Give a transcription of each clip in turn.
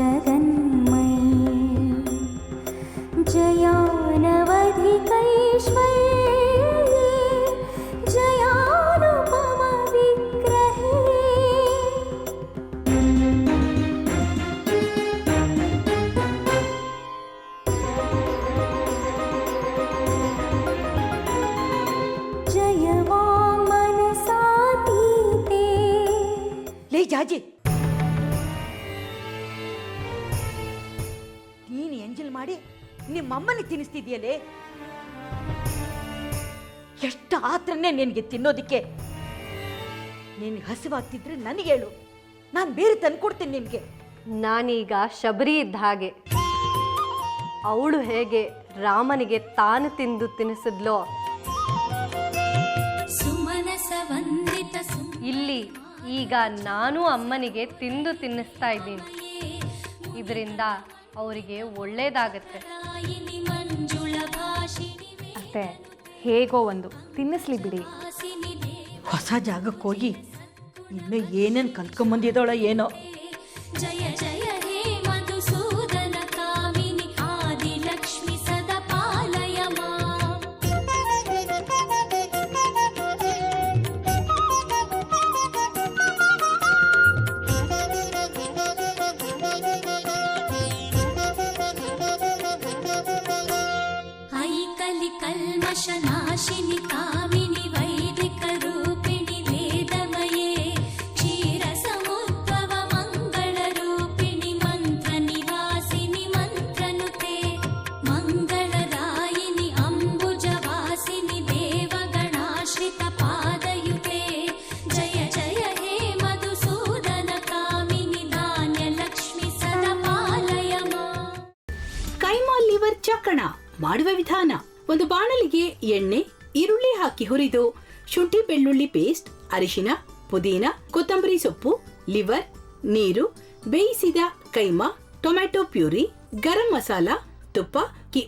जगन्मयी जयानवधिकैश्वर्ये जयानुपमविग्रहे जयवाङ्मनसातीते ಲೇ ಜಾಜಿ, ನೀನು ಎಂಜಲ್ ಮಾಡಿ ನಿಮ್ಮಮ್ಮನಿಗೆ ತಿನ್ನಿಸ್ತಿದ್ಯಲೇ. ಎಷ್ಟು ಆತ್ರನೇ ನಿನಗೆ ತಿನ್ನೋದಿಕ್ಕೆ. ನಿನಗೆ ಹಸಿವಾಗ್ತಿದ್ರೆ ನನಗೆ ಹೇಳು, ನಾನು ಬೇರೆ ತಂದ್ಕೊಡ್ತೀನಿ ನಿನಗೆ. ನಾನೀಗ ಶಬರಿ ಇದ್ದ ಹಾಗೆ. ಅವಳು ಹೇಗೆ ರಾಮನಿಗೆ ತಾನು ತಿಂದು ತಿನ್ನಿಸಿದ್ಲೋ, ಇಲ್ಲಿ ಈಗ ನಾನು ಅಮ್ಮನಿಗೆ ತಿಂದು ತಿನ್ನಿಸ್ತಾ ಇದ್ದೀನಿ. ಇದರಿಂದ ಅವರಿಗೆ ಒಳ್ಳೇದಾಗತ್ತೆ. ಅತ್ತೆ, ಹೇಗೋ ಒಂದು ತಿನ್ನಿಸ್ಲಿ ಬಿಡಿ. ಹೊಸ ಜಾಗಕ್ಕೆ ಹೋಗಿ ಇನ್ನು ಏನೇನು ಕಲ್ತ್ಕೊಂಬಂದಿದ್ದಾಳೋ ಏನೋ. जय जय हे मधुसूदन कामिनि आदिलक्ष्मि सदा पालय माम् अयि कलि कल्मषनाशिनि कामिनि वैदिकरूपिणि वेदमये क्षीरसमुद्भव मङ्गलरूपिणि मन्त्रनिवासिनि मन्त्रनुते मङ्गलदायिनि अम्बुजवासिनि देवगणाश्रितपादयुते जय जय हे मधुसूदन कामिनि धान्यलक्ष्मि सदा पालय माम् ಕೈಮಾ ಲಿವರ್ ಚಕ್ಕಣ ಮಾಡುವ ವಿಧಾನ. ಒಂದು ಬಾಣಲಿಗೆ ಎಣ್ಣೆ, ಈರುಳ್ಳಿ ಹಾಕಿ ಹುರಿದು ಶುಂಠಿ ಬೆಳ್ಳುಳ್ಳಿ ಪೇಸ್ಟ್, ಅರಿಶಿನ, ಪುದೀನ, ಕೊತ್ತಂಬರಿ ಸೊಪ್ಪು, ಲಿವರ್, ನೀರು, ಬೇಯಿಸಿದ ಕೈಮಾ, ಟೊಮ್ಯಾಟೊ ಪ್ಯೂರಿ, ಗರಂ ಮಸಾಲ, ತುಪ್ಪ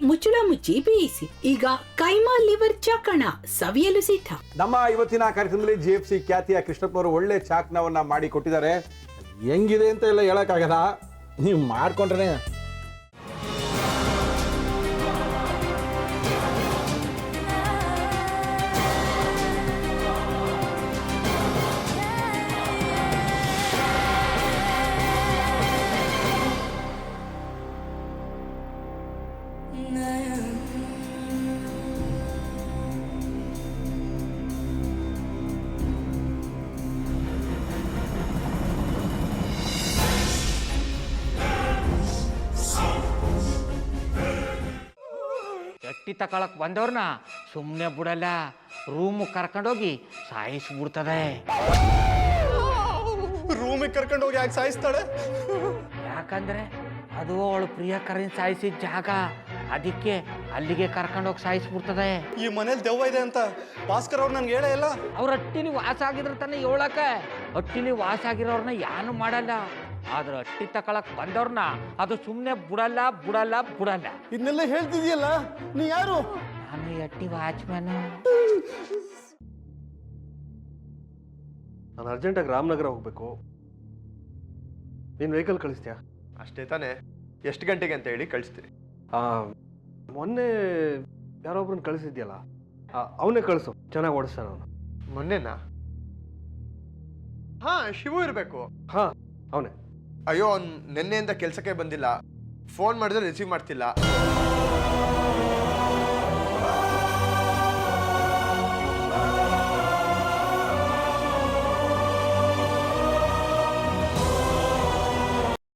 ಮುಚ್ಚಳ ಮುಚ್ಚಿ ಬೇಯಿಸಿ. ಈಗ ಕೈಮಾ ಲಿವರ್ ಚಕ್ಕಣ ಸವಿಯಲು ಸಿದ್ಧ. ನಮ್ಮ ಇವತ್ತಿನ ಕಾರ್ಯಕ್ರಮದಲ್ಲಿ GFC ಖ್ಯಾತಿಯ ಕೃಷ್ಣಪ್ಪನವರು ಒಳ್ಳೆ ಚಾಕ್ನವನ್ನ ಮಾಡಿ ಕೊಟ್ಟಿದ್ದಾರೆ. ಹೆಂಗಿದೆ ಅಂತ ಎಲ್ಲ ಹೇಳಕ್ಕಾಗಲ್ಲ, ನೀವು ಮಾಡ್ಕೊಂಡ್ರೆ. ಎಟ್ಟಿ ತಕೊಳಕ್ ಬಂದವ್ರನ್ನ ಸುಮ್ಮನೆ ಬಿಡಲ್ಲ, ರೂಮ್ ಕರ್ಕೊಂಡೋಗಿ ಸಾಯಿಸ್ಬಿಡ್ತದೆ. ರೂಮಿಗೆ ಕರ್ಕೊಂಡೋಗಿ ಯಾಕೆ ಸಾಯಿಸ್ತಾಳೆ? ಯಾಕಂದ್ರೆ ಅದು ಅವಳು ಪ್ರಿಯಕರನ್ ಸಾಯಿಸಿದ ಜಾಗ, ಅದಕ್ಕೆ ಅಲ್ಲಿಗೆ ಕರ್ಕೊಂಡೋಗಿ ಸಾಯಿಸ್ಬಿಡ್ತದೆ. ಈ ಮನೇಲಿ ದೆವ್ವ ಇದೆ ಅಂತ ಭಾಸ್ಕರ್ ಅವ್ರು ನನ್ಗೆ ಹೇಳೇ ಇಲ್ಲ. ಅವ್ರ ಹಟ್ಟಿಲಿ ವಾಸ ಆಗಿದ್ರ ತಾನೆ ಹೇಳಕ. ಹಟ್ಟಿಲಿ ವಾಸ ಆಗಿರೋರ್ನ ಯಾನು ಮಾಡಲ್ಲ, ಆದ್ರೆ ಹಟ್ಟಿ ತಕೊಳಕ್ ಬಂದವ್ರನ್ನ ಅದು ಸುಮ್ಮನೆ ಬಿಡಲ್ಲ ಬಿಡಲ್ಲ ಬಿಡಲ್ಲ. ಇದನ್ನೆಲ್ಲ ಹೇಳ್ತಿದ್ಯಲ್ಲ, ನೀ ಯಾರು? ನಾನು ಹಟ್ಟಿ ವಾಚ್ಮ್ಯಾನ್. ನಾನು ಅರ್ಜೆಂಟಾಗಿ ರಾಮನಗರ ಹೋಗ್ಬೇಕು. ನೀನು ವೆಹಿಕಲ್ ಕಳಿಸ್ತೀಯಾ? ಅಷ್ಟೇ ತಾನೆ. ಎಷ್ಟು ಗಂಟೆಗೆ ಅಂತ ಹೇಳಿ ಕಳಿಸ್ತೀರಿ? ಮೊನ್ನೆ ಯಾರೊಬ್ರನ್ನ ಕಳಿಸಿದ್ಯಲ್ಲ, ಅವನೇ ಕಳಿಸು, ಚೆನ್ನಾಗಿ ಓಡಿಸ್ತಾನ ಅವನು. ಮೊನ್ನೆನಾ? ಹಾ, ಶಿವು ಇರಬೇಕು. ಹಾ, ಅವನೇ. ಅಯ್ಯೋ, ಅವ್ನು ನಿನ್ನೆಯಿಂದ ಕೆಲಸಕ್ಕೆ ಬಂದಿಲ್ಲ. ಫೋನ್ ಮಾಡಿದ್ರೆ ರಿಸೀವ್ ಮಾಡ್ತಿಲ್ಲ.